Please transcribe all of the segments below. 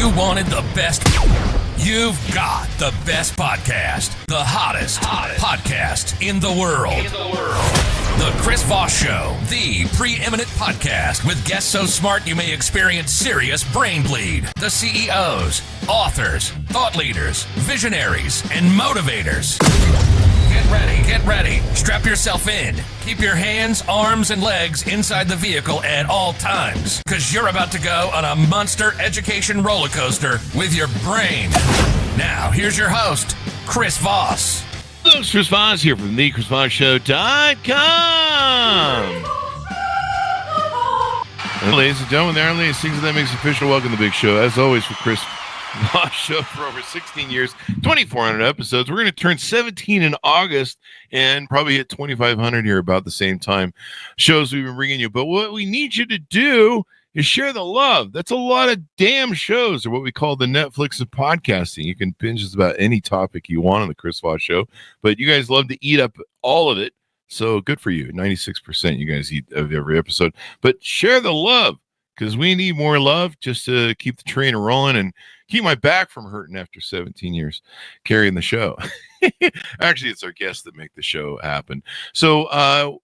You wanted the best. You've got the best podcast. The hottest podcast in the world. The Chris Voss Show, the preeminent podcast with guests so smart you may experience serious brain bleed. The CEOs, authors, thought leaders, visionaries, and motivators. Get ready. Strap yourself in. Keep your hands, arms, and legs inside the vehicle at all times, because you're about to go on a monster education roller coaster with your brain. Now, here's your host, Chris Voss. Hello, it's Chris Voss here from the ChrisVossShow.com. Ladies and gentlemen, there are only things that makes official. Welcome to the big show. As always, for Chris Voss Show for over 16 years, 2,400 episodes. We're going to turn 17 in August and probably hit 2,500 here about the same time. Shows we've been bringing you. But what we need you to do is share the love. That's a lot of damn shows, or what we call the Netflix of podcasting. You can binge just about any topic you want on the Chris Voss Show, but you guys love to eat up all of it. So good for you. 96% you guys eat of every episode. But share the love, because we need more love just to keep the train rolling and keep my back from hurting after 17 years carrying the show. Actually, it's our guests that make the show happen. So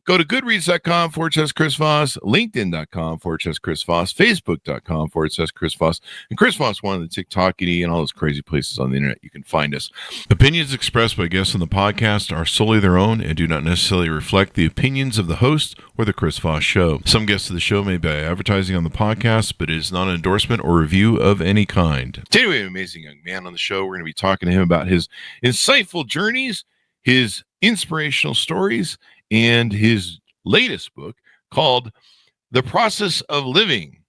go to goodreads.com/Chris Voss, linkedin.com/Chris Voss, facebook.com/Chris Voss, and Chris Voss, one of the TikTokity and all those crazy places on the internet you can find us. Opinions expressed by guests on the podcast are solely their own and do not necessarily reflect the opinions of the host or the Chris Voss Show. Some guests of the show may be advertising on the podcast, but it is not an endorsement or review of any kind. Today we have an amazing young man on the show. We're going to be talking to him about his insightful journeys, his inspirational stories, and his latest book called The Process of Living: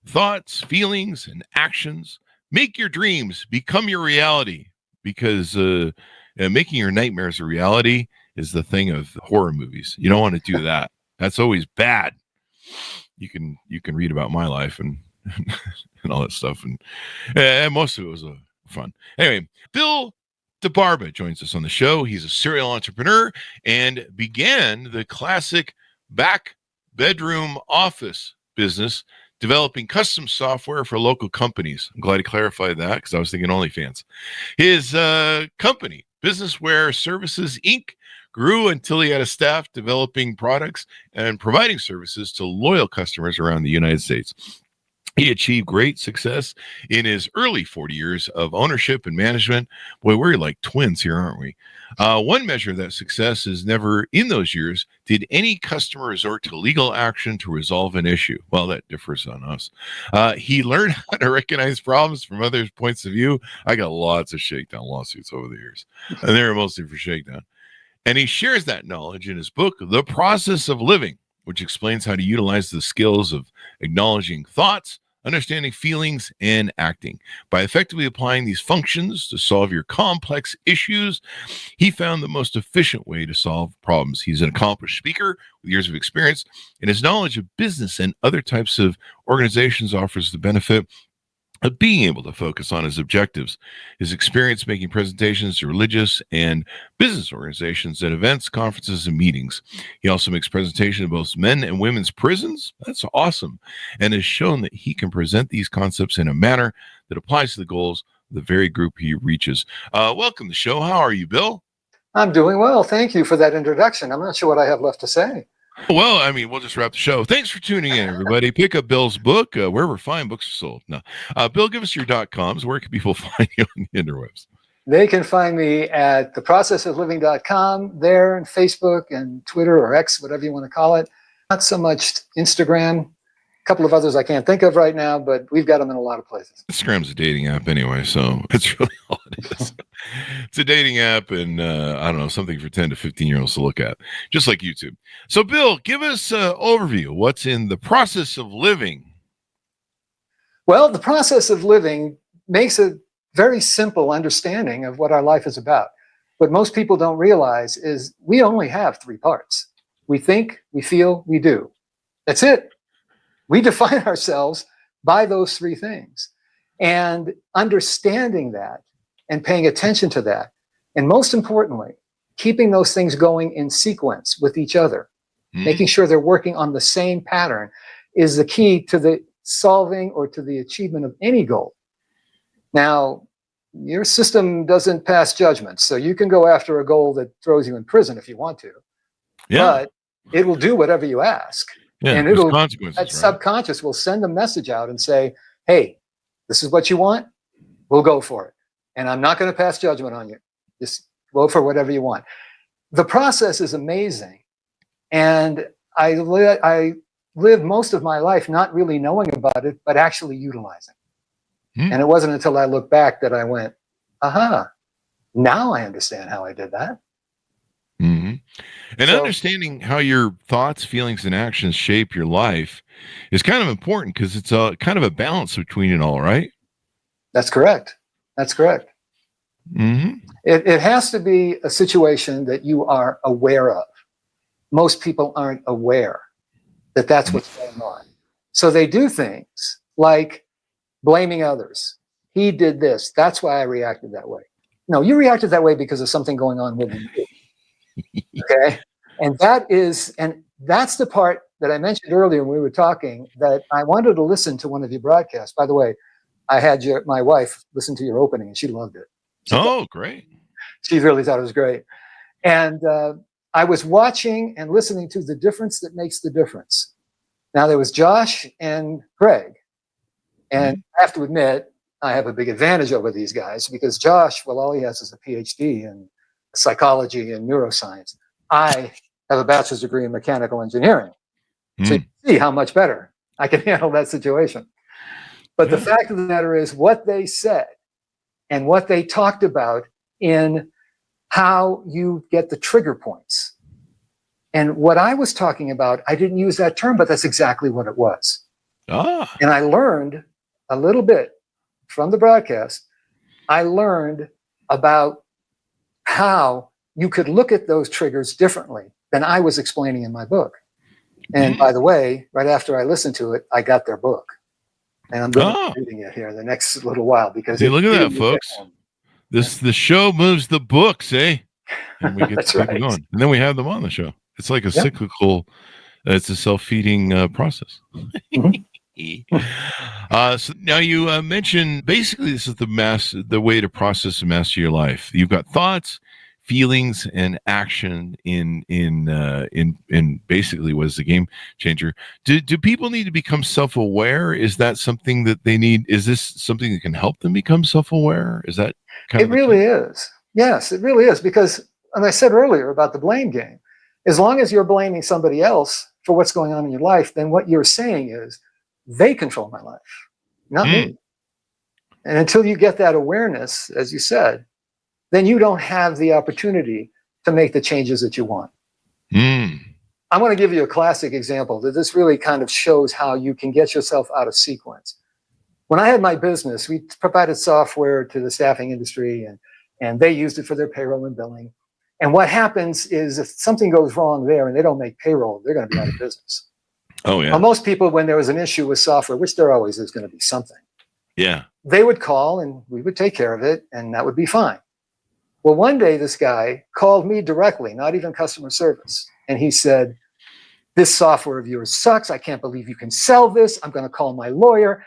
Thoughts, Feelings, and Actions. Make your dreams become your reality, because making your nightmares a reality is the thing of horror movies. You don't want to do that. That's always bad. You can read about my life and and all that stuff, and most of it was fun. Anyway, Bill DeBarba joins us on the show. He's a serial entrepreneur and began the classic back bedroom office business, developing custom software for local companies. I'm glad he clarified that, because I was thinking OnlyFans. His company, Businessware Services, Inc., grew until he had a staff developing products and providing services to loyal customers around the United States. He achieved great success in his early 40 years of ownership and management. Boy, we're like twins here, aren't we? One measure of that success is never in those years did any customer resort to legal action to resolve an issue. Well, that differs on us. He learned how to recognize problems from others' points of view. I got lots of shakedown lawsuits over the years, and they were mostly for shakedown. And he shares that knowledge in his book, The Process of Living, which explains how to utilize the skills of acknowledging thoughts, understanding feelings, and acting. By effectively applying these functions to solve your complex issues, he found the most efficient way to solve problems. He's an accomplished speaker with years of experience, and his knowledge of business and other types of organizations offers the benefit of being able to focus on his objectives. His experience making presentations to religious and business organizations at events, conferences, and meetings. He also makes presentations to both men and women's prisons. That's awesome. And has shown that he can present these concepts in a manner that applies to the goals of the very group he reaches. Welcome to the show. How are you, Bill? I'm doing well. Thank you for that introduction. I'm not sure what I have left to say. Well, I mean, we'll just wrap the show. Thanks for tuning in, everybody. Pick up Bill's book wherever fine books are sold. No, Bill, give us your .coms. Where can people find you on the interwebs? They can find me at theprocessofliving.com, there, and Facebook and Twitter or X, whatever you want to call it. Not so much Instagram. A couple of others I can't think of right now, but we've got them in a lot of places. Instagram's a dating app anyway, so it's really all it is. It's a dating app, and I don't know, something for 10 to 15-year-olds to look at, just like YouTube. So, Bill, give us an overview. What's in The Process of Living? Well, The Process of Living makes a very simple understanding of what our life is about. What most people don't realize is we only have three parts. We think, we feel, we do. That's it. We define ourselves by those three things. And understanding that and paying attention to that, and most importantly, keeping those things going in sequence with each other, making sure they're working on the same pattern, is the key to the solving or to the achievement of any goal. Now, your system doesn't pass judgment, so you can go after a goal that throws you in prison if you want to, but it will do whatever you ask. Yeah, and there's that consequences, right? subconscious will send a message out and say, hey, this is what you want, we'll go for it. And I'm not going to pass judgment on you. Just go for whatever you want. The process is amazing. And I lived most of my life not really knowing about it, but actually utilizing. And it wasn't until I looked back that I went, aha, now I understand how I did that. Mm-hmm. And understanding how your thoughts, feelings, and actions shape your life is kind of important because it's a kind of a balance between it all, right? That's correct. That's correct. Mm-hmm. It has to be a situation that you are aware of. Most people aren't aware that that's what's going on. So they do things like blaming others. He did this. That's why I reacted that way. No, you reacted that way because of something going on within you. Okay. And that's the part that I mentioned earlier when we were talking, that I wanted to listen to one of your broadcasts. By the way, I had my wife listen to your opening and she loved it. Great. She really thought it was great. And I was watching and listening to the difference that makes the difference. Now there was Josh and Greg. And I have to admit, I have a big advantage over these guys because Josh, well, all he has is a PhD in psychology and neuroscience. I have a bachelor's degree in mechanical engineering. So you see how much better I can handle that situation. But the fact of the matter is what they said and what they talked about in how you get the trigger points. And what I was talking about, I didn't use that term, but that's exactly what it was. And I learned a little bit from the broadcast. I learned about how you could look at those triggers differently than I was explaining in my book. And by the way, right after I listened to it, I got their book. And I'm going to be reading it here in the next little while because look at that, folks. The show moves the books, eh? And we get the people going. And then we have them on the show. It's like a cyclical, it's a self-feeding process. So now you mentioned basically this is the way to process and master your life. You've got thoughts, feelings, and action in basically what is the game changer. Do people need to become self-aware? Is that something that they need? Is this something that can help them become self-aware? Is that kind of? It really is. Yes, it really is. Because, and I said earlier about the blame game, as long as you're blaming somebody else for what's going on in your life, then what you're saying is, they control my life, not me. And until you get that awareness, as you said, then you don't have the opportunity to make the changes that you want. I want to give you a classic example that this really kind of shows how you can get yourself out of sequence. When I had my business, we provided software to the staffing industry and they used it for their payroll and billing. And what happens is if something goes wrong there and they don't make payroll, they're going to be out of business. Oh, yeah. Well, most people, when there was an issue with software, which there always is going to be something, they would call and we would take care of it and that would be fine. Well, one day this guy called me directly, not even customer service. And he said, this software of yours sucks. I can't believe you can sell this. I'm going to call my lawyer.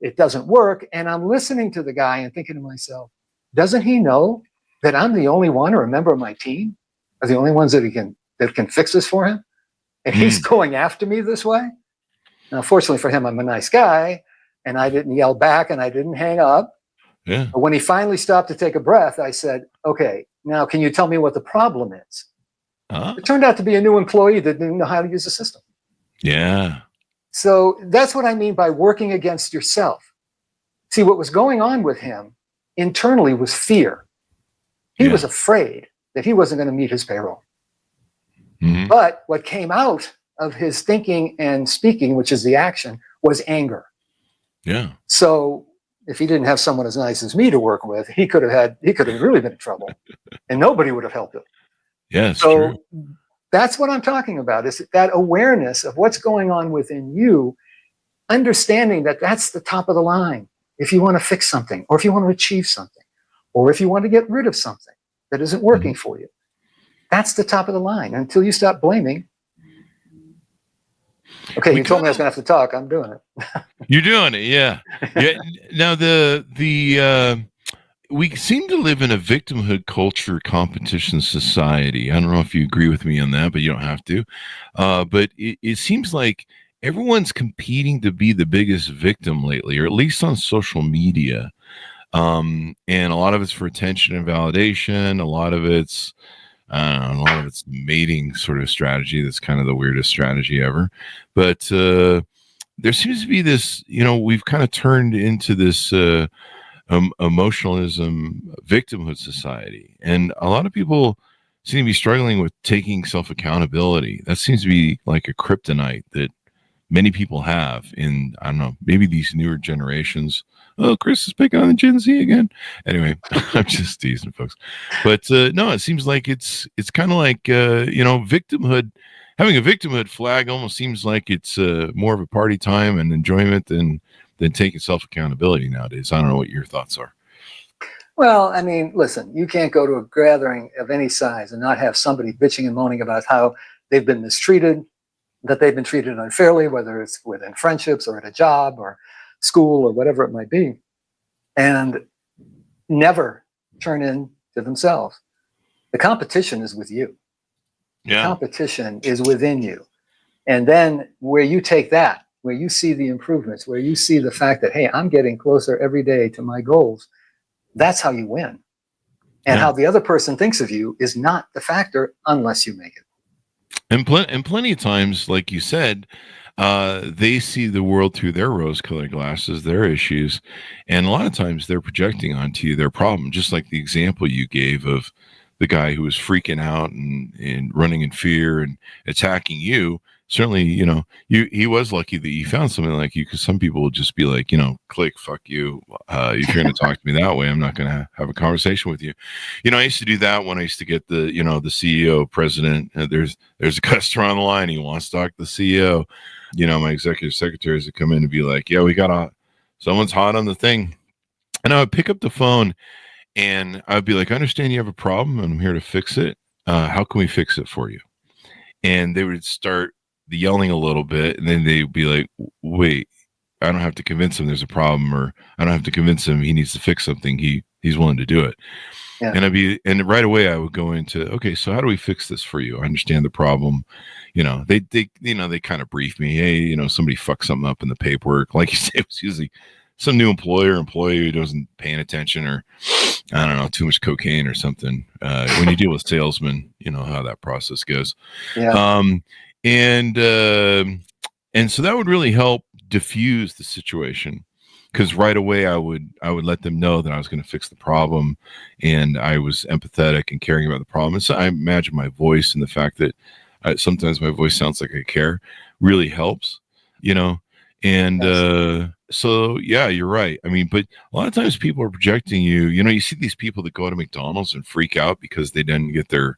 It doesn't work. And I'm listening to the guy and thinking to myself, doesn't he know that I'm the only one or a member of my team are the only ones that can fix this for him? And he's going after me this way. Now, fortunately for him, I'm a nice guy and I didn't yell back and I didn't hang up. But when he finally stopped to take a breath, I said, okay, now can you tell me what the problem is? It turned out to be a new employee that didn't know how to use the system. So that's what I mean by working against yourself. See, what was going on with him internally was fear. He was afraid that he wasn't going to meet his payroll. But what came out of his thinking and speaking, which is the action, was anger. So if he didn't have someone as nice as me to work with, he could have really been in trouble and nobody would have helped him. So that's what I'm talking about, is that awareness of what's going on within you, understanding that that's the top of the line. If you want to fix something, or if you want to achieve something, or if you want to get rid of something that isn't working for you, that's the top of the line. Until you stop blaming, Okay, you told me I was going to have to talk. I'm doing it. You're doing it, yeah. Yeah. Now we seem to live in a victimhood culture competition society. I don't know if you agree with me on that, but you don't have to. But it seems like everyone's competing to be the biggest victim lately, or at least on social media. And a lot of it's for attention and validation. A lot of it's mating sort of strategy. That's kind of the weirdest strategy ever. But there seems to be this, we've kind of turned into this emotionalism victimhood society. And a lot of people seem to be struggling with taking self-accountability. That seems to be like a kryptonite that many people have in, I don't know, maybe these newer generations. Oh, Chris is picking on the Gen Z again. Anyway, I'm just teasing, folks. But no, it seems like it's kind of like, victimhood. Having a victimhood flag almost seems like it's more of a party time and enjoyment than taking self-accountability nowadays. I don't know what your thoughts are. Well, I mean, listen, you can't go to a gathering of any size and not have somebody bitching and moaning about how they've been mistreated, that they've been treated unfairly, whether it's within friendships or at a job or school or whatever it might be, and never turn in to themselves. The competition is with you. Yeah. The competition is within you. And then where you take that, where you see the improvements, where you see the fact that, hey, I'm getting closer every day to my goals, that's how you win. And how the other person thinks of you is not the factor unless you make it. And plenty of times, like you said, they see the world through their rose-colored glasses, their issues, and a lot of times they're projecting onto you their problem, just like the example you gave of the guy who was freaking out and running in fear and attacking you. Certainly, he was lucky that you found something like you, because some people will just be like, click, fuck you. If you're going to talk to me that way, I'm not going to have a conversation with you. I used to do that when I used to get the CEO, president. There's a customer on the line. He wants to talk to the CEO. My executive secretaries would come in and be like, yeah, someone's hot on the thing. And I would pick up the phone and I'd be like, I understand you have a problem and I'm here to fix it. How can we fix it for you? And they would start the yelling a little bit, and then they'd be like, wait, I don't have to convince him there's a problem, or I don't have to convince him he needs to fix something. He's willing to do it. Yeah. And right away I would go into, okay, so how do we fix this for you? I understand the problem. They kind of brief me, hey, somebody fucked something up in the paperwork. Like you say, it was usually some new employee who doesn't paying attention, or I don't know, too much cocaine or something. When you deal with salesmen, you know how that process goes. Yeah. And so that would really help diffuse the situation, because right away I would let them know that I was going to fix the problem, and I was empathetic and caring about the problem. And so I imagine my voice and the fact that sometimes my voice sounds like I care really helps, And so, yeah, you're right. I mean, but a lot of times people are projecting you. You see these people that go to McDonald's and freak out because they didn't get their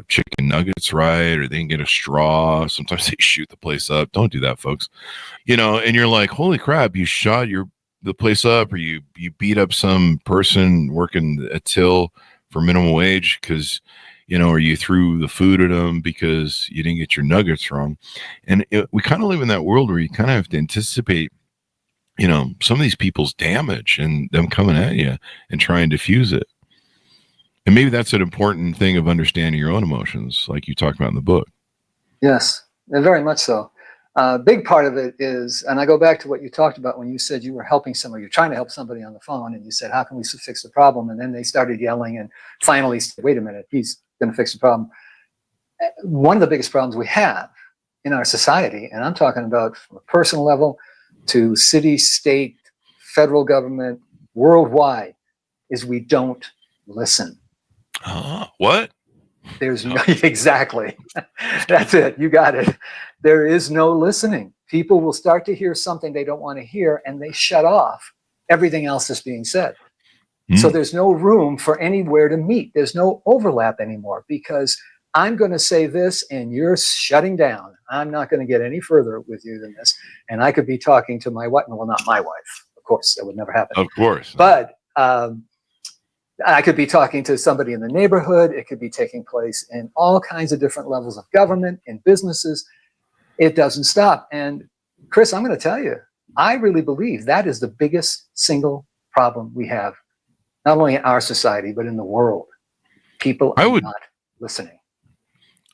chicken nuggets right, or they didn't get a straw. Sometimes they shoot the place up. Don't do that, folks. And you're like, holy crap, you shot the place up, or you beat up some person working a till for minimum wage because, or you threw the food at them because you didn't get your nuggets wrong. And we kind of live in that world where you kind of have to anticipate, some of these people's damage and them coming at you and try and diffuse it. And maybe that's an important thing of understanding your own emotions, like you talk about in the book. Yes, and very much so. A big part of it is, and I go back to what you talked about when you said you were helping somebody, you're trying to help somebody on the phone, and you said, how can we fix the problem? And then they started yelling and finally said, wait a minute, he's going to fix the problem. One of the biggest problems we have in our society, and I'm talking about from a personal level to city, state, federal government, worldwide, is we don't listen. What? There's no, exactly. That's it. You got it. There is no listening. People will start to hear something they don't want to hear, and they shut off everything else that's being said. So there's no room for anywhere to meet. There's no overlap anymore, because I'm going to say this and you're shutting down. I'm not going to get any further with you than this. And I could be talking to my wife. Well, not my wife. Of course, that would never happen. Of course. But I could be talking to somebody in the neighborhood. It could be taking place in all kinds of different levels of government, in businesses. It doesn't stop. And Chris, I'm going to tell you, I really believe that is the biggest single problem we have, not only in our society, but in the world. People are not listening.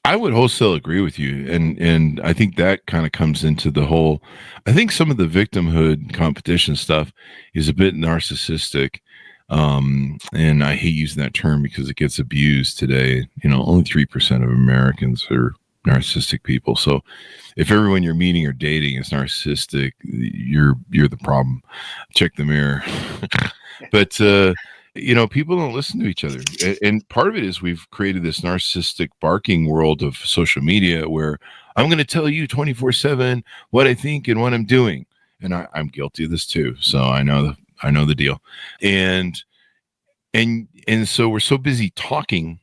I would wholesale agree with you. And I think that kind of comes into the whole, I think some of the victimhood competition stuff is a bit narcissistic. And I hate using that term because it gets abused today. You know, only 3% of Americans are narcissistic people. So if everyone you're meeting or dating is narcissistic, you're the problem. Check the mirror. But, you know, people don't listen to each other. And part of it is we've created this narcissistic barking world of social media where I'm going to tell you 24/7 what I think and what I'm doing. And I'm guilty of this too. So I know the deal. And so we're so busy talking.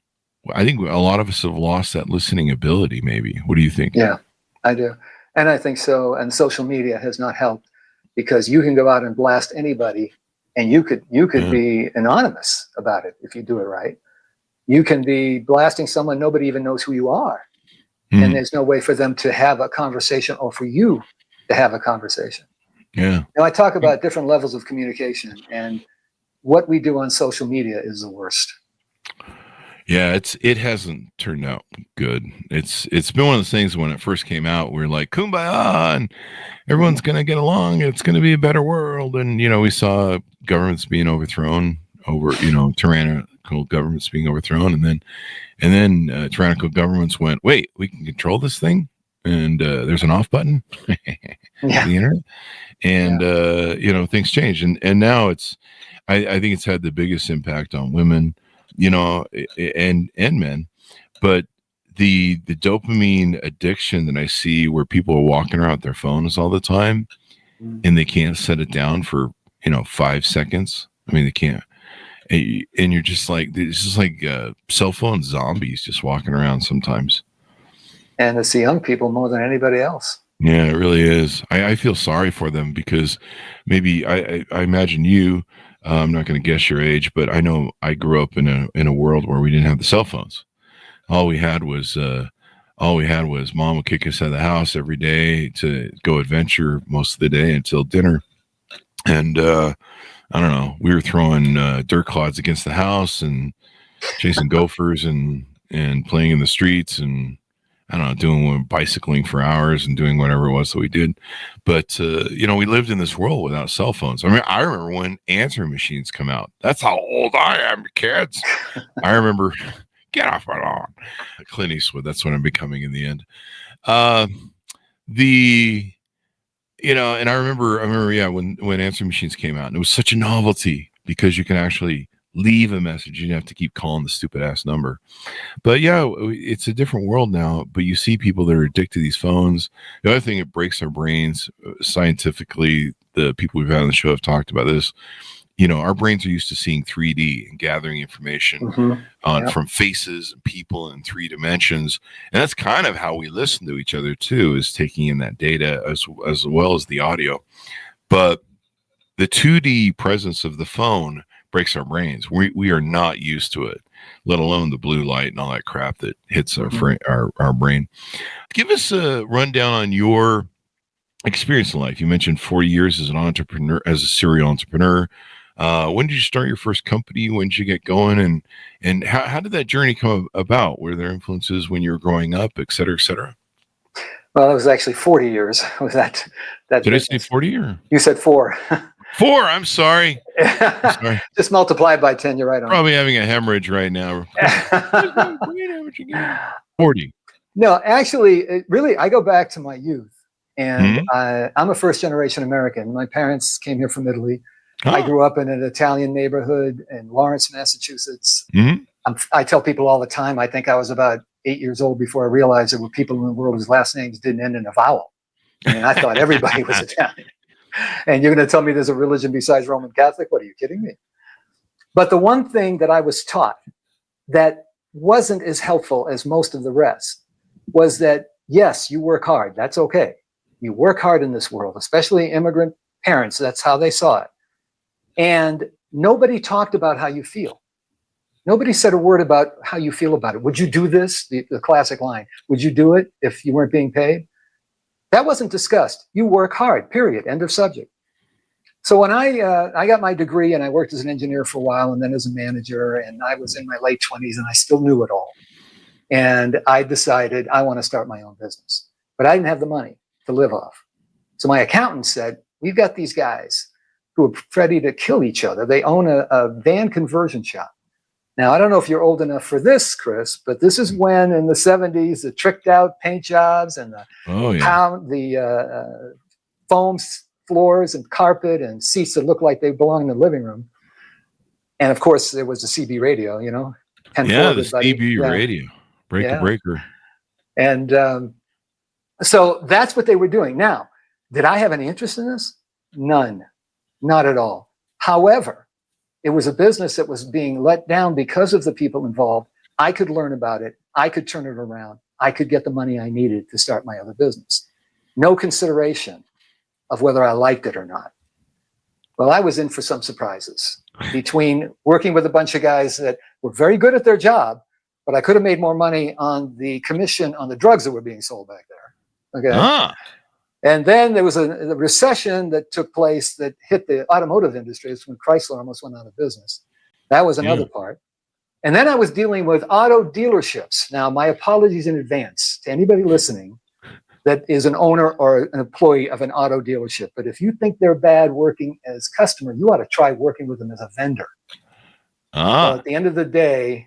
I think a lot of us have lost that listening ability, maybe. What do you think? Yeah, I do. And I think so. And social media has not helped because you can go out and blast anybody. And you could be anonymous about it if you do it right. You can be blasting someone, nobody even knows who you are. And there's no way for them to have a conversation or for you to have a conversation. Yeah. Now, I talk about different levels of communication, and what we do on social media is the worst. Yeah, it hasn't turned out good. It's been one of those things when it first came out, we're like, kumbaya, and everyone's going to get along. It's going to be a better world. And, you know, we saw governments being overthrown tyrannical governments being overthrown. And then tyrannical governments went, wait, we can control this thing. And there's an off button, the internet. And, you know, things change. And now I think it's had the biggest impact on women, you know, and men, but the dopamine addiction that I see where people are walking around with their phones all the time and they can't set it down for, you know, 5 seconds. I mean, they can't. And you're just like, it's just like cell phone zombies just walking around sometimes. And it's the young people more than anybody else. Yeah, it really is. I feel sorry for them because maybe I imagine you, I'm not going to guess your age, but I know I grew up in a world where we didn't have the cell phones. All we had was mom would kick us out of the house every day to go adventure most of the day until dinner. And I don't know, we were throwing dirt clods against the house and chasing gophers and playing in the streets and I don't know, doing bicycling for hours and doing whatever it was that we did. But, you know, we lived in this world without cell phones. I mean, I remember when answering machines come out. That's how old I am, kids. I remember, get off my lawn. Clint Eastwood, that's what I'm becoming in the end. You know, and I remember, yeah, when answering machines came out, and it was such a novelty because you can actually leave a message. You don't have to keep calling the stupid ass number. But yeah, it's a different world now. But you see people that are addicted to these phones. The other thing, it breaks our brains scientifically. The people we've had on the show have talked about this. You know, our brains are used to seeing 3D and gathering information from faces and people in 3 dimensions. And that's kind of how we listen to each other too, is taking in that data as well as the audio. But the 2D presence of the phone breaks our brains. We are not used to it, let alone the blue light and all that crap that hits our brain. Give us a rundown on your experience in life. You mentioned 40 years as an entrepreneur, as a serial entrepreneur. When did you start your first company? When did you get going? And how did that journey come about? Were there influences when you were growing up, et cetera, et cetera? Well, it was actually 40 years with that. Did I say 40 or? You said 4. 4, I'm sorry. Just multiply by 10, you're right on. Probably having a hemorrhage right now. 40. No, actually, I go back to my youth. And I'm a first-generation American. My parents came here from Italy. I grew up in an Italian neighborhood in Lawrence, Massachusetts. I tell people all the time, I think I was about 8 years old before I realized there were people in the world whose last names didn't end in a vowel. I mean, I thought everybody was Italian. And you're going to tell me there's a religion besides Roman Catholic? What, are you kidding me? But the one thing that I was taught that wasn't as helpful as most of the rest was that, yes, you work hard. That's okay. You work hard in this world, especially immigrant parents. That's how they saw it. And nobody talked about how you feel. Nobody said a word about how you feel about it. Would you do this? The classic line. Would you do it if you weren't being paid? That wasn't discussed. You work hard, period, end of subject. So when I got my degree and I worked as an engineer for a while and then as a manager, and I was in my late 20s and I still knew it all. And I decided I want to start my own business, but I didn't have the money to live off. So my accountant said, we've got these guys who are ready to kill each other. They own a van conversion shop. Now, I don't know if you're old enough for this, Chris, but this is when in the 70s, the tricked out paint jobs and the foam floors and carpet and seats that looked like they belonged in the living room. And of course, there was the CB radio, you know. The CB radio, breaker. And so that's what they were doing. Now, did I have any interest in this? None, not at all. However, it was a business that was being let down because of the people involved. I could learn about it. I could turn it around. I could get the money I needed to start my other business. No consideration of whether I liked it or not. Well, I was in for some surprises between working with a bunch of guys that were very good at their job, but I could have made more money on the commission on the drugs that were being sold back there. Okay. And then there was a recession that took place that hit the automotive industry. It's when Chrysler almost went out of business. That was another part. And then I was dealing with auto dealerships. Now, my apologies in advance to anybody listening that is an owner or an employee of an auto dealership. But if you think they're bad working as customer, you ought to try working with them as a vendor. Well, at the end of the day,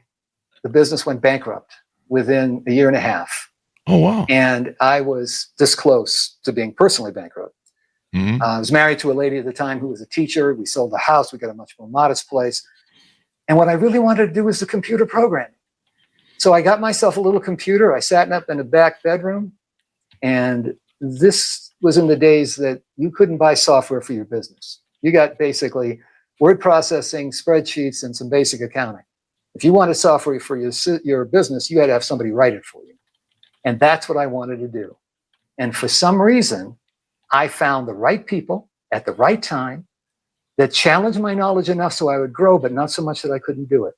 the business went bankrupt within a year and a half. Oh, wow. And I was this close to being personally bankrupt. Mm-hmm. I was married to a lady at the time who was a teacher. We sold the house. We got a much more modest place. And what I really wanted to do was the computer programming. So I got myself a little computer. I sat up in a back bedroom. And this was in the days that you couldn't buy software for your business. You got basically word processing, spreadsheets, and some basic accounting. If you wanted software for your business, you had to have somebody write it for you. And that's what I wanted to do. And for some reason, I found the right people at the right time that challenged my knowledge enough so I would grow, but not so much that I couldn't do it.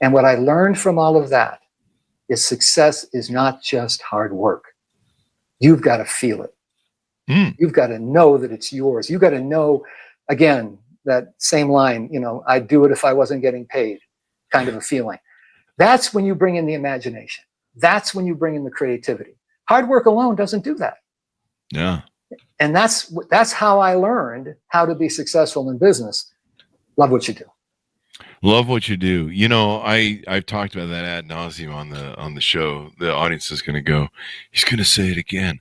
And what I learned from all of that is success is not just hard work. You've got to feel it. You've got to know that it's yours. You've got to know, again, that same line, you know, I'd do it if I wasn't getting paid, kind of a feeling. That's when you bring in the imagination. That's when you bring in the creativity. Hard work alone doesn't do that. Yeah. And that's how I learned how to be successful in business. Love what you do. Love what you do. You know, I've talked about that ad nauseum on the show. The audience is going to go, he's going to say it again.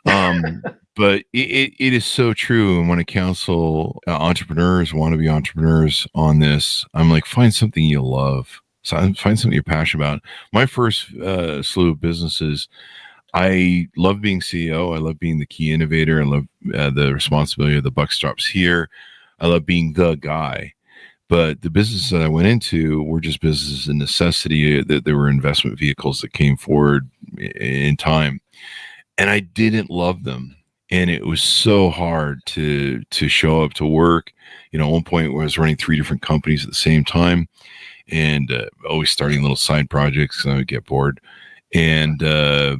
But it is so true. And when I counsel entrepreneurs, wannabe entrepreneurs on this, I'm like, find something you love. So find something you're passionate about. My first slew of businesses, I love being CEO. I love being the key innovator. I love the responsibility of the buck stops here. I love being the guy. But the businesses that I went into were just businesses of necessity. That there were investment vehicles that came forward in time, and I didn't love them. And it was so hard to show up to work. You know, at one point where I was running 3 different companies at the same time, and always starting little side projects, and I would get bored. And I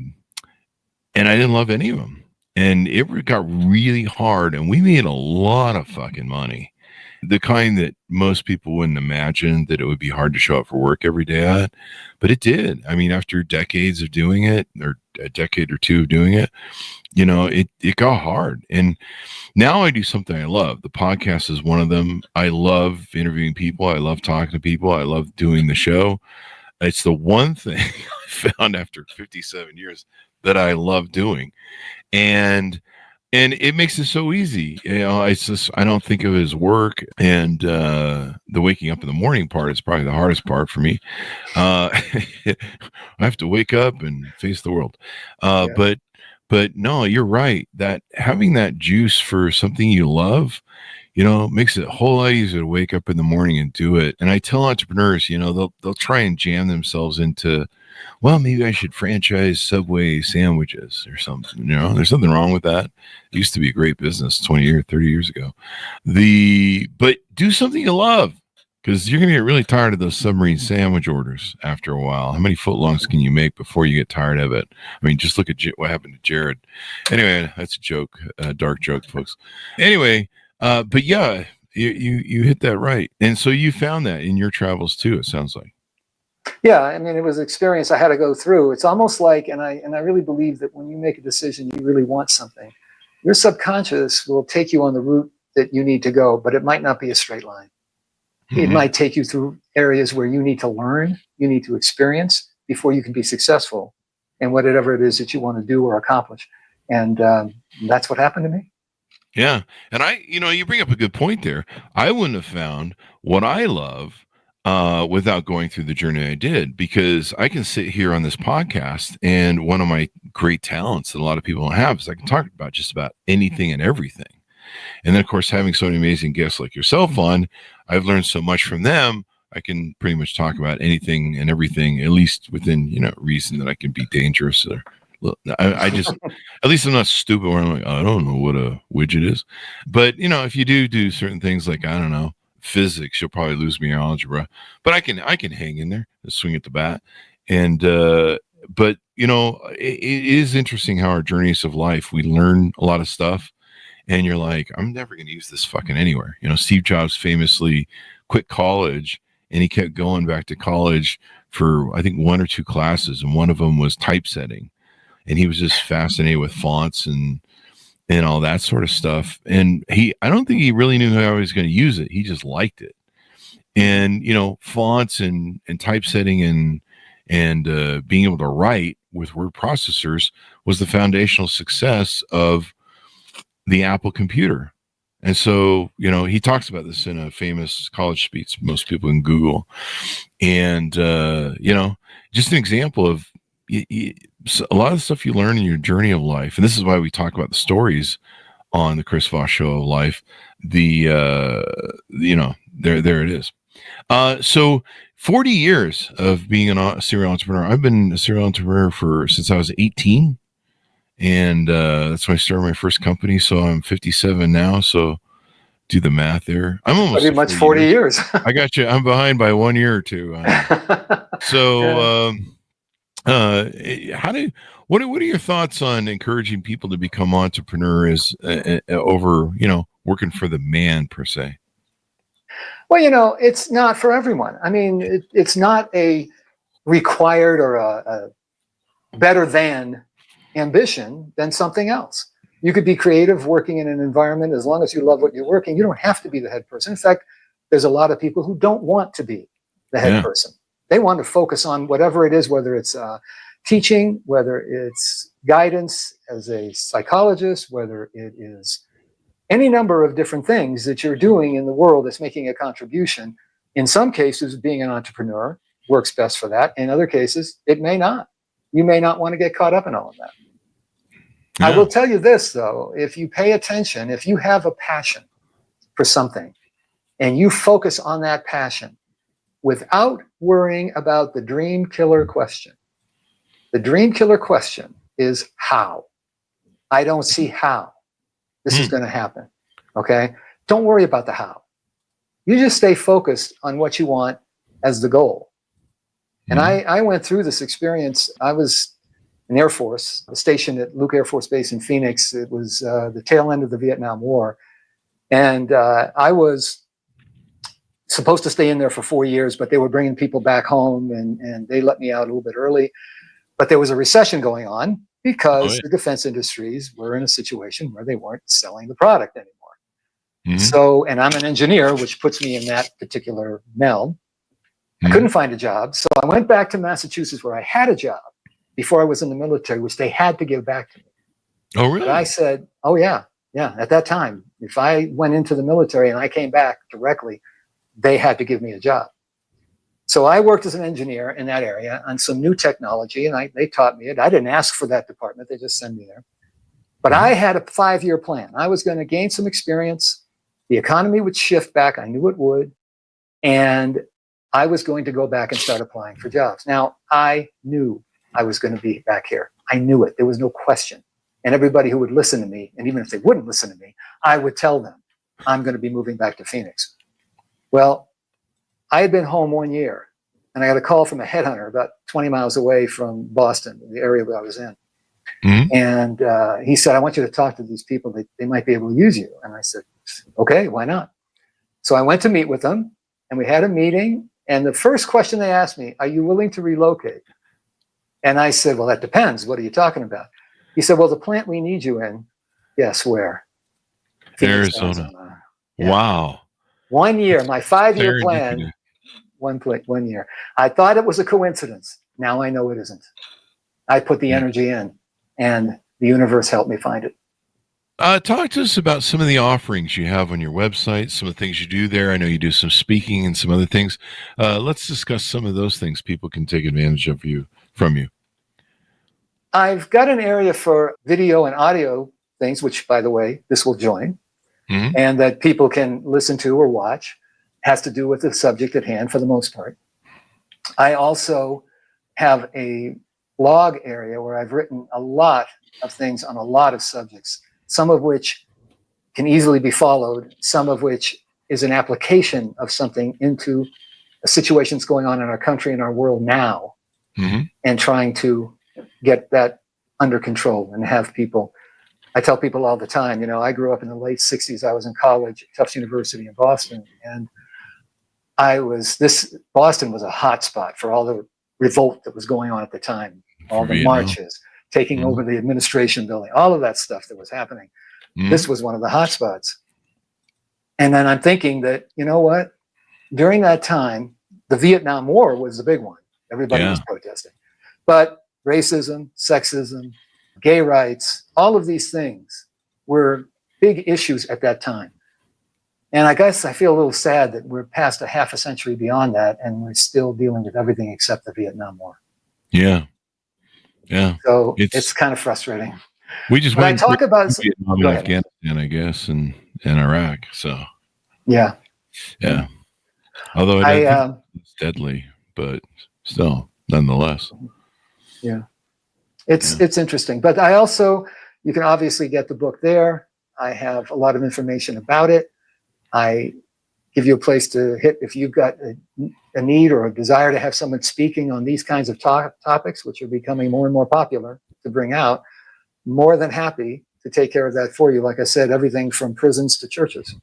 didn't love any of them. And it got really hard, and we made a lot of fucking money. The kind that most people wouldn't imagine that it would be hard to show up for work every day at, but it did. I mean, after decades of doing it, or a decade or 2 of doing it, you know, it got hard. And now I do something I love. The podcast is one of them. I love interviewing people. I love talking to people. I love doing the show. It's the one thing I found after 57 years that I love doing. And it makes it so easy. You know, it's just, I don't think of it as work. And the waking up in the morning part is probably the hardest part for me. I have to wake up and face the world. But no, you're right. That having that juice for something you love, you know, makes it a whole lot easier to wake up in the morning and do it. And I tell entrepreneurs, you know, they'll try and jam themselves into, well, maybe I should franchise Subway sandwiches or something. You know, there's nothing wrong with that. It used to be a great business 20 or 30 years ago. But do something you love. Because you're going to get really tired of those submarine sandwich orders after a while. How many footlongs can you make before you get tired of it? I mean, just look at what happened to Jared. Anyway, that's a joke, a dark joke, folks. Anyway, but yeah, you hit that right. And so you found that in your travels too, it sounds like. Yeah, I mean, it was an experience I had to go through. It's almost like, and I really believe that when you make a decision, you really want something, your subconscious will take you on the route that you need to go, but it might not be a straight line. It might take you through areas where you need to learn, you need to experience before you can be successful in whatever it is that you want to do or accomplish. And that's what happened to me. Yeah. And you bring up a good point there. I wouldn't have found what I love without going through the journey I did, because I can sit here on this podcast, and one of my great talents that a lot of people don't have is I can talk about just about anything and everything. And then, of course, having so many amazing guests like yourself on, I've learned so much from them. I can pretty much talk about anything and everything, at least within, reason that I can be dangerous. Or I just, at least I'm not stupid where I'm like, I don't know what a widget is. But, if you do certain things like, I don't know, physics, you'll probably lose me in algebra. But I can hang in there, swing at the bat. And, but, it is interesting how our journeys of life, we learn a lot of stuff. And you're like, I'm never going to use this fucking anywhere. Steve Jobs famously quit college, and he kept going back to college for, I think, 1 or 2 classes. And one of them was typesetting. And he was just fascinated with fonts and all that sort of stuff. And I don't think he really knew how he was going to use it. He just liked it. And, fonts and typesetting and being able to write with word processors was the foundational success of the Apple computer. And so, he talks about this in a famous college speech most people can Google. And, just an example of a lot of the stuff you learn in your journey of life. And this is why we talk about the stories on the Chris Voss Show of Life. There it is. So 40 years of being a serial entrepreneur. I've been a serial entrepreneur since I was 18. And that's when I started my first company. So I'm 57 now. So do the math there. I'm almost pretty much 40 years. I got you. I'm behind by 1 year or 2. So, what are your thoughts on encouraging people to become entrepreneurs over, working for the man per se? Well, it's not for everyone. I mean, it's not a required or a better than ambition than something else. You could be creative working in an environment as long as you love what you're working. You don't have to be the head person. In fact, there's a lot of people who don't want to be the head person. They want to focus on whatever it is, whether it's teaching, whether it's guidance as a psychologist, whether it is any number of different things that you're doing in the world that's making a contribution. In some cases, being an entrepreneur works best for that. In other cases, it may not. You may not want to get caught up in all of that. Yeah. I will tell you this, though, if you pay attention, if you have a passion for something and you focus on that passion without worrying about the dream killer question, the dream killer question is how. I don't see how this is going to happen. Okay? Don't worry about the how. You just stay focused on what you want as the goal. And I went through this experience. I was in Air Force, stationed at Luke Air Force Base in Phoenix. It was the tail end of the Vietnam War. And I was supposed to stay in there for 4 years, but they were bringing people back home, and they let me out a little bit early. But there was a recession going on because the defense industries were in a situation where they weren't selling the product anymore. So, and I'm an engineer, which puts me in that particular meld. I couldn't find a job. So I went back to Massachusetts where I had a job before I was in the military, which they had to give back to me. Oh, really? But I said, oh, yeah. Yeah. At that time, if I went into the military and I came back directly, they had to give me a job. So I worked as an engineer in that area on some new technology, and they taught me it. I didn't ask for that department. They just sent me there. But I had a 5-year plan. I was going to gain some experience. The economy would shift back. I knew it would. And I was going to go back and start applying for jobs. Now, I knew I was going to be back here. I knew it. There was no question. And everybody who would listen to me, and even if they wouldn't listen to me, I would tell them, I'm going to be moving back to Phoenix. Well, I had been home 1 year, and I got a call from a headhunter about 20 miles away from Boston, the area that I was in. Mm-hmm. And he said, I want you to talk to these people. They might be able to use you. And I said, okay, why not? So I went to meet with them, and we had a meeting. And the first question they asked me, are you willing to relocate? And I said, well, that depends. What are you talking about? He said, well, the plant we need you in, guess where? Phoenix, Arizona. Yeah. Wow. 1 year, my 5-year plan, 1 year. I thought it was a coincidence. Now I know it isn't. I put the energy in, and the universe helped me find it. Talk to us about some of the offerings you have on your website, some of the things you do there. I know you do some speaking and some other things. Let's discuss some of those things people can take advantage of from you. I've got an area for video and audio things, which, by the way, this will join, and that people can listen to or watch. Has to do with the subject at hand for the most part. I also have a blog area where I've written a lot of things on a lot of subjects, some of which can easily be followed, some of which is an application of something into situations going on in our country and our world now, and trying to get that under control and have people. I tell people all the time, I grew up in the late 60s. I was in college at Tufts University in Boston, and Boston was a hot spot for all the revolt that was going on at the time, all the marches, taking over the administration building, all of that stuff that was happening. This was one of the hot spots. And then I'm thinking that, you know what? During that time, the Vietnam War was the big one. Everybody was protesting. But racism, sexism, gay rights, all of these things were big issues at that time. And I guess I feel a little sad that we're past a half a century beyond that, and we're still dealing with everything except the Vietnam War. Yeah. So it's kind of frustrating. We just when I talk about Vietnam and Afghanistan, I guess, and Iraq. So yeah. Although it's deadly, but still, nonetheless. Yeah. It's interesting. But you can obviously get the book there. I have a lot of information about it. I give you a place to hit if you've got a need or a desire to have someone speaking on these kinds of topics, which are becoming more and more popular to bring out. More than happy to take care of that for you. Like I said, everything from prisons to churches.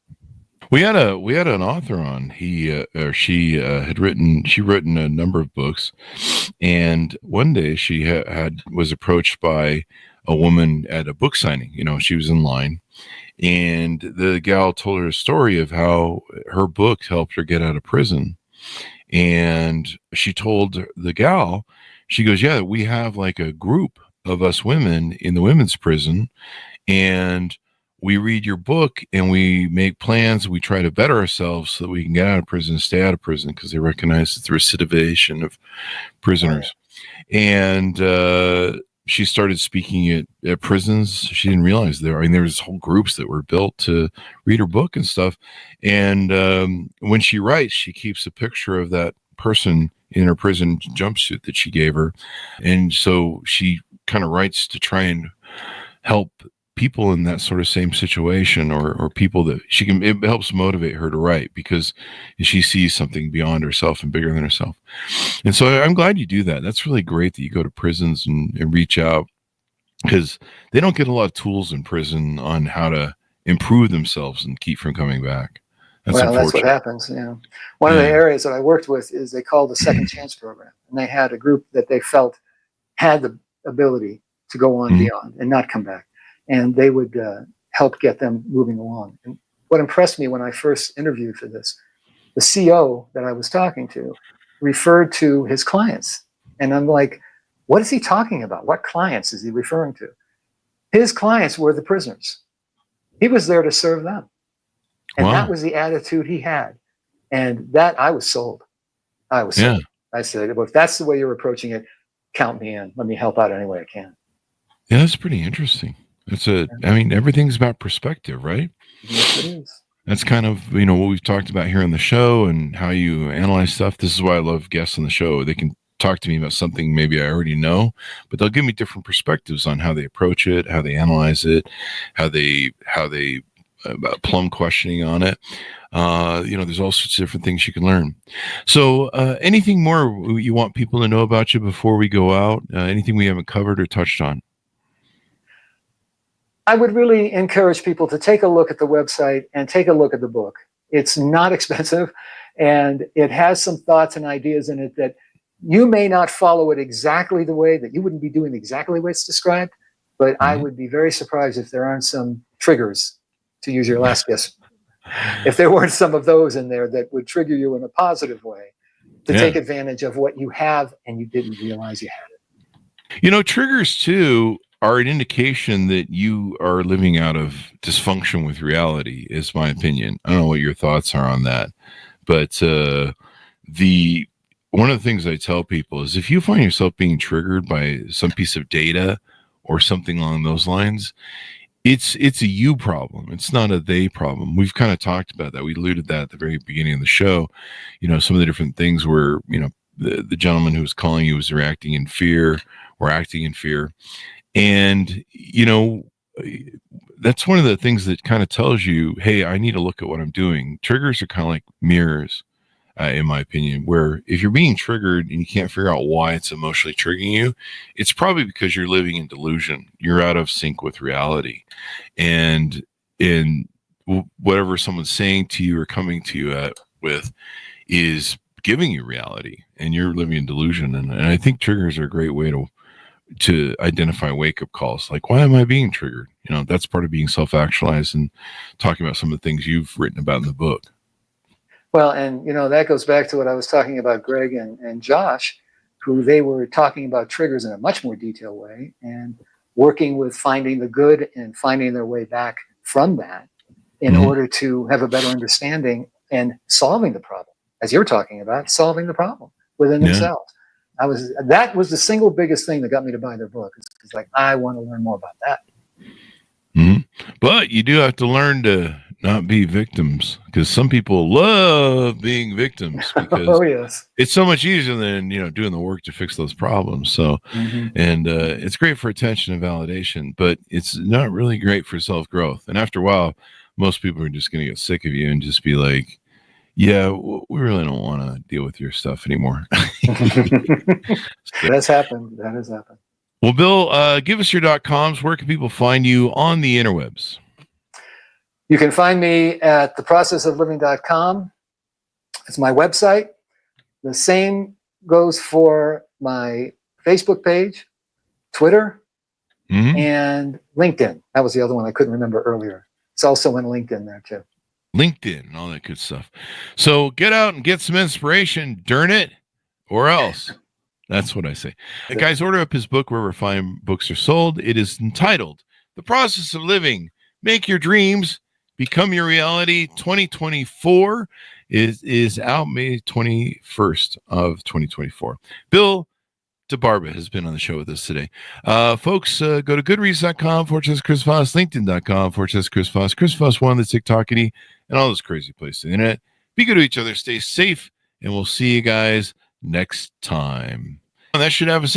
We had an author on. She had written a number of books, and one day she was approached by a woman at a book signing. She was in line, and the gal told her a story of how her book helped her get out of prison. And she told the gal, she goes, yeah, we have like a group of us women in the women's prison, and we read your book and we make plans. We try to better ourselves so that we can get out of prison, stay out of prison, because they recognize the recidivation of prisoners. And she started speaking at prisons. She didn't realize there was whole groups that were built to read her book and stuff. And when she writes, she keeps a picture of that person in her prison jumpsuit that she gave her. And so she kind of writes to try and help people in that sort of same situation, or people that it helps motivate her to write, because she sees something beyond herself and bigger than herself. And so I'm glad you do that. That's really great that you go to prisons and reach out, because they don't get a lot of tools in prison on how to improve themselves and keep from coming back. That's what happens. One of the areas that I worked with is they called the Second Chance Program, and they had a group that they felt had the ability to go on beyond and not come back. And they would help get them moving along. And what impressed me when I first interviewed for this, the CO that I was talking to referred to his clients. And I'm like, what is he talking about? What clients is he referring to? His clients were the prisoners. He was there to serve them. And that was the attitude he had. And that I was sold. I said, well, if that's the way you're approaching it, count me in. Let me help out any way I can. Yeah, that's pretty interesting. Everything's about perspective, right? Yes, it is. That's kind of, what we've talked about here on the show and how you analyze stuff. This is why I love guests on the show. They can talk to me about something maybe I already know, but they'll give me different perspectives on how they approach it, how they analyze it, how they plum questioning on it. There's all sorts of different things you can learn. So anything more you want people to know about you before we go out? Anything we haven't covered or touched on? I would really encourage people to take a look at the website and take a look at the book. It's not expensive, and it has some thoughts and ideas in it that you may not follow it exactly the way that you wouldn't be doing exactly what it's described, but I would be very surprised if there aren't some triggers, to use your last guess. If there weren't some of those in there that would trigger you in a positive way to take advantage of what you have and you didn't realize you had it. Triggers too are an indication that you are living out of dysfunction with reality, is my opinion. I don't know what your thoughts are on that, but one of the things I tell people is if you find yourself being triggered by some piece of data or something along those lines, it's a you problem. It's not a they problem. We've kind of talked about that. We alluded to that at the very beginning of the show. Some of the different things where, the gentleman who was calling you was reacting in fear or acting in fear. And, that's one of the things that kind of tells you, hey, I need to look at what I'm doing. Triggers are kind of like mirrors, in my opinion, where if you're being triggered and you can't figure out why it's emotionally triggering you, it's probably because you're living in delusion. You're out of sync with reality. And in whatever someone's saying to you or coming to you with is giving you reality, and you're living in delusion. And I think triggers are a great way to identify wake-up calls. Like, why am I being triggered? That's part of being self-actualized and talking about some of the things you've written about in the book. Well, and that goes back to what I was talking about, Greg and Josh, who they were talking about triggers in a much more detailed way and working with finding the good and finding their way back from that in order to have a better understanding and solving the problem, as you're talking about, solving the problem within themselves. That was the single biggest thing that got me to buy their book. It's like, I want to learn more about that. But you do have to learn to not be victims, because some people love being victims because it's so much easier than doing the work to fix those problems. So and it's great for attention and validation, but it's not really great for self-growth. And after a while, most people are just going to get sick of you and just be like, yeah, we really don't want to deal with your stuff anymore. That's happened. That has happened. Well, Bill, give us your .coms. Where can people find you on the interwebs? You can find me at theprocessofliving.com. It's my website. The same goes for my Facebook page, Twitter, and LinkedIn. That was the other one I couldn't remember earlier. It's also in LinkedIn there too. LinkedIn and all that good stuff. So get out and get some inspiration, darn it, or else. That's what I say. Guys, order up his book wherever fine books are sold. It is entitled The Process of Living. Make Your Dreams Become Your Reality. 2024 is out May 21st of 2024. Bill DeBarba has been on the show with us today. Folks, go to goodreads.com/Chris Voss, LinkedIn.com/Chris Voss, Chris Voss 1, the TikTokity, and all those crazy places on the internet. Be good to each other, stay safe, and we'll see you guys next time. And that should have us.